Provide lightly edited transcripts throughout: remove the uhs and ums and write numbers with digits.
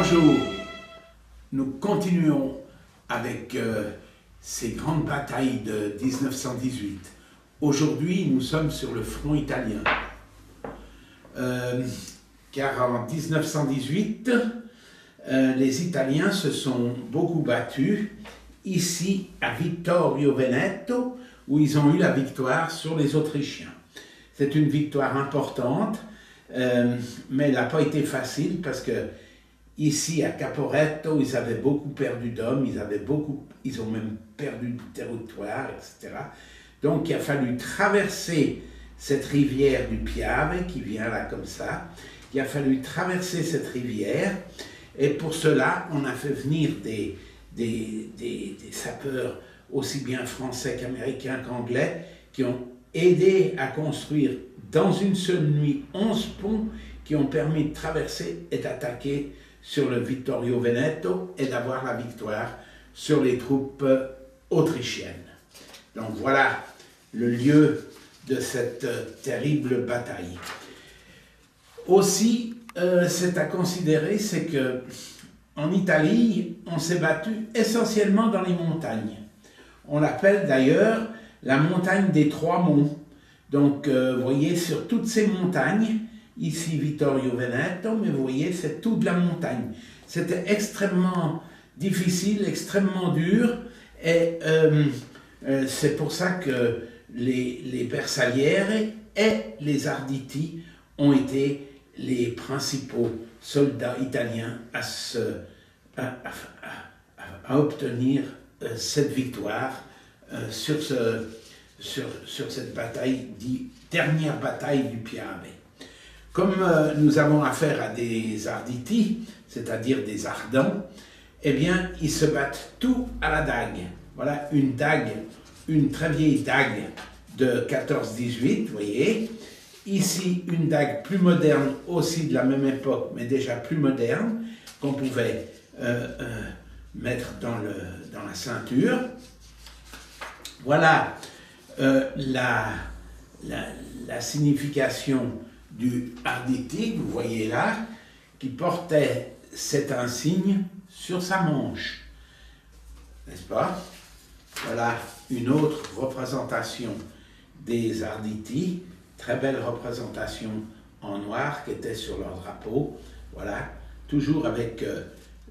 Bonjour, nous continuons avec ces grandes batailles de 1918. Aujourd'hui, nous sommes sur le front italien. Car en 1918, les Italiens se sont beaucoup battus ici à Vittorio Veneto, où ils ont eu la victoire sur les Autrichiens. C'est une victoire importante, mais elle n'a pas été facile parce que ici à Caporetto, ils avaient beaucoup perdu d'hommes, ils ont même perdu du territoire, etc. Donc il a fallu traverser cette rivière du Piave qui vient là comme ça. Il a fallu traverser cette rivière et pour cela, on a fait venir des sapeurs aussi bien français qu'américains qu'anglais qui ont aidé à construire dans une seule nuit 11 ponts qui ont permis de traverser et d'attaquer sur le Vittorio Veneto et d'avoir la victoire sur les troupes autrichiennes. Donc voilà le lieu de cette terrible bataille. Aussi, c'est à considérer, c'est que en Italie, on s'est battu essentiellement dans les montagnes. On l'appelle d'ailleurs la montagne des trois monts. Donc, vous voyez, sur toutes ces montagnes, ici Vittorio Veneto, mais vous voyez, c'est toute la montagne. C'était extrêmement difficile, extrêmement dur, et c'est pour ça que les Bersaglieri et les Arditi ont été les principaux soldats italiens à obtenir cette victoire sur cette bataille, dernière bataille du Piave. Comme nous avons affaire à des Arditi, c'est-à-dire des Ardents, eh bien, ils se battent tout à la dague. Voilà une dague, une très vieille dague de 14-18, vous voyez. Ici, une dague plus moderne, aussi de la même époque, mais déjà plus moderne, qu'on pouvait mettre dans la ceinture. Voilà la signification du Arditi, vous voyez là, qui portait cet insigne sur sa manche, n'est-ce pas? Voilà une autre représentation des Arditi, très belle représentation en noir qui était sur leur drapeau, voilà, toujours avec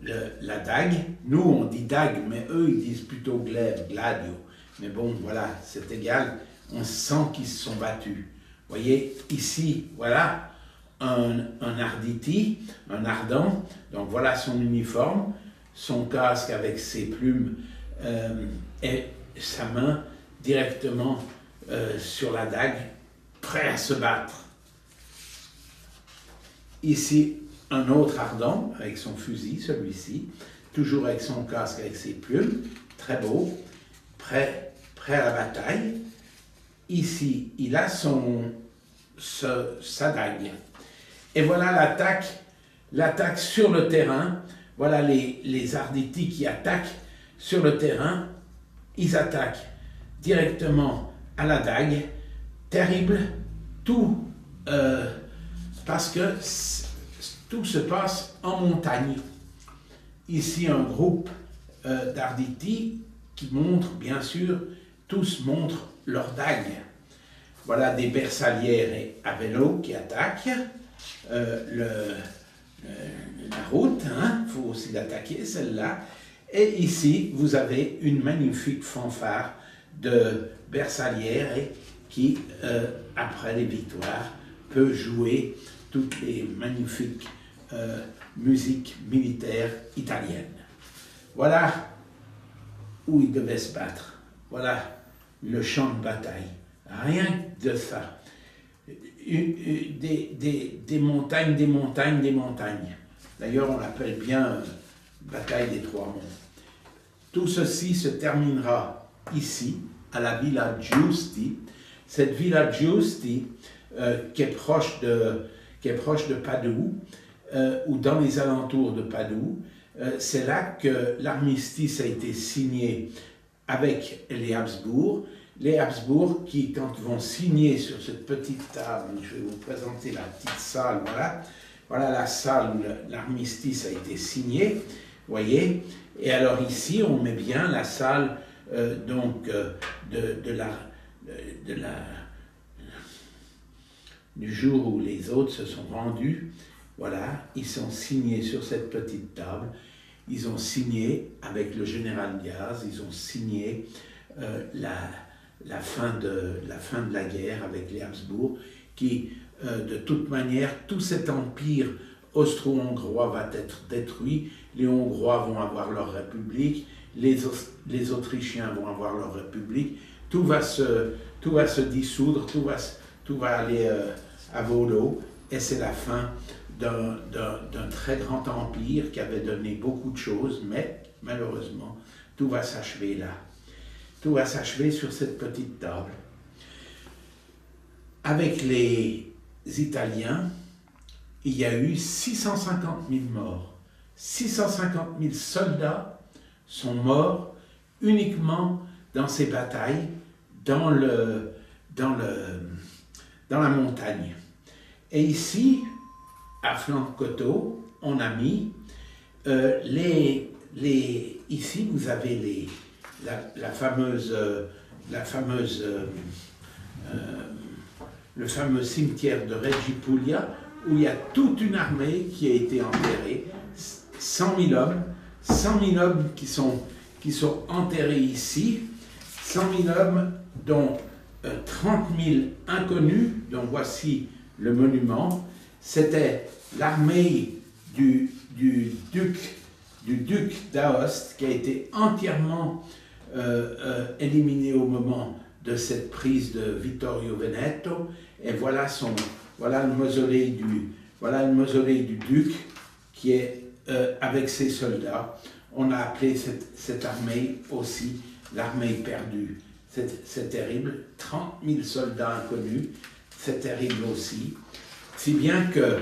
la dague. Nous on dit dague, mais eux ils disent plutôt glaive, gladio, mais bon voilà, c'est égal, on sent qu'ils se sont battus. Vous voyez, ici, voilà, un Arditi, un Ardent, donc voilà son uniforme, son casque avec ses plumes et sa main directement sur la dague, prêt à se battre. Ici, un autre Ardent avec son fusil, celui-ci, toujours avec son casque, avec ses plumes, très beau, prêt à la bataille. Ici, il a sa dague. Et voilà l'attaque sur le terrain. Voilà les Arditi qui attaquent sur le terrain. Ils attaquent directement à la dague. Terrible, tout, parce que tout se passe en montagne. Ici, un groupe d'Arditi qui montre, bien sûr, tous montrent leurs dagues. Voilà des Bersaglieri à vélo qui attaquent la route, hein, faut aussi l'attaquer celle-là. Et ici, vous avez une magnifique fanfare de Bersaglieri qui, après les victoires, peut jouer toutes les magnifiques musiques militaires italiennes. Voilà où ils devaient se battre. Voilà le champ de bataille. Rien que de ça. Des montagnes, des montagnes, des montagnes. D'ailleurs, on l'appelle bien bataille des trois monts. Tout ceci se terminera ici, à la Villa Giusti. Cette Villa Giusti, qui est proche de Padoue, ou dans les alentours de Padoue, c'est là que l'armistice a été signé avec les Habsbourg. Les Habsbourg qui, quand vont signer sur cette petite table, je vais vous présenter la petite salle, voilà, voilà la salle où l'armistice a été signé, vous voyez. Et alors ici, on met bien la salle du jour où les autres se sont rendus. Voilà, ils sont signés sur cette petite table. Ils ont signé avec le général Diaz, ils ont signé la fin de la guerre avec les Habsbourg, qui, de toute manière, tout cet empire austro-hongrois va être détruit. Les Hongrois vont avoir leur république, les Autrichiens vont avoir leur république. Tout va se dissoudre, tout va aller à volo, et c'est la fin d'un très grand empire qui avait donné beaucoup de choses, mais malheureusement, tout va s'achever là. Tout va s'achever sur cette petite table. Avec les Italiens, il y a eu 650 000 morts. 650 000 soldats sont morts uniquement dans ces batailles, dans la montagne. Et ici, à Flanc-Coteau, on a mis ici vous avez le fameux cimetière de Reggio Puglia, où il y a toute une armée qui a été enterrée, 100 000 hommes qui sont enterrés ici, 100 000 hommes dont 30 000 inconnus, dont voici le monument. C'était l'armée du duc d'Aoste qui a été entièrement éliminé au moment de cette prise de Vittorio Veneto. Et voilà le mausolée du duc qui est avec ses soldats. On a appelé cette armée aussi l'armée perdue. C'est terrible, 30 000 soldats inconnus, c'est terrible aussi. Si bien que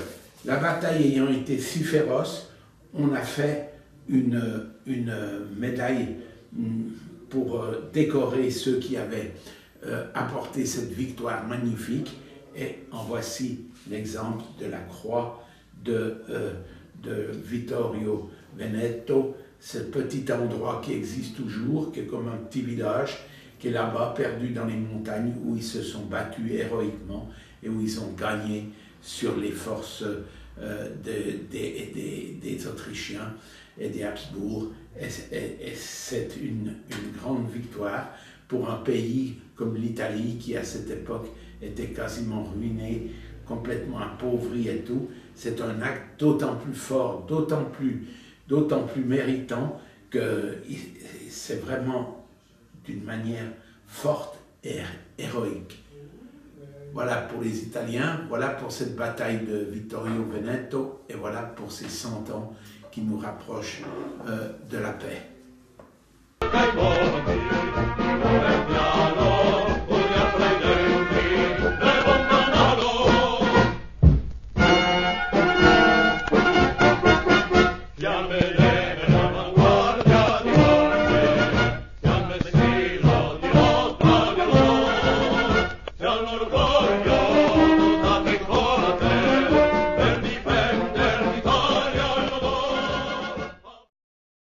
la bataille ayant été si féroce, on a fait une médaille pour décorer ceux qui avaient apporté cette victoire magnifique. Et en voici l'exemple de la croix de Vittorio Veneto, ce petit endroit qui existe toujours, qui est comme un petit village, qui est là-bas, perdu dans les montagnes, où ils se sont battus héroïquement et où ils ont gagné sur les forces des Autrichiens et des Habsbourg. Et c'est une grande victoire pour un pays comme l'Italie, qui à cette époque était quasiment ruiné, complètement appauvri et tout. C'est un acte d'autant plus fort, d'autant plus méritant, que c'est vraiment d'une manière forte et héroïque. Voilà pour les Italiens, voilà pour cette bataille de Vittorio Veneto, et voilà pour ces 100 ans qui nous rapprochent de la paix.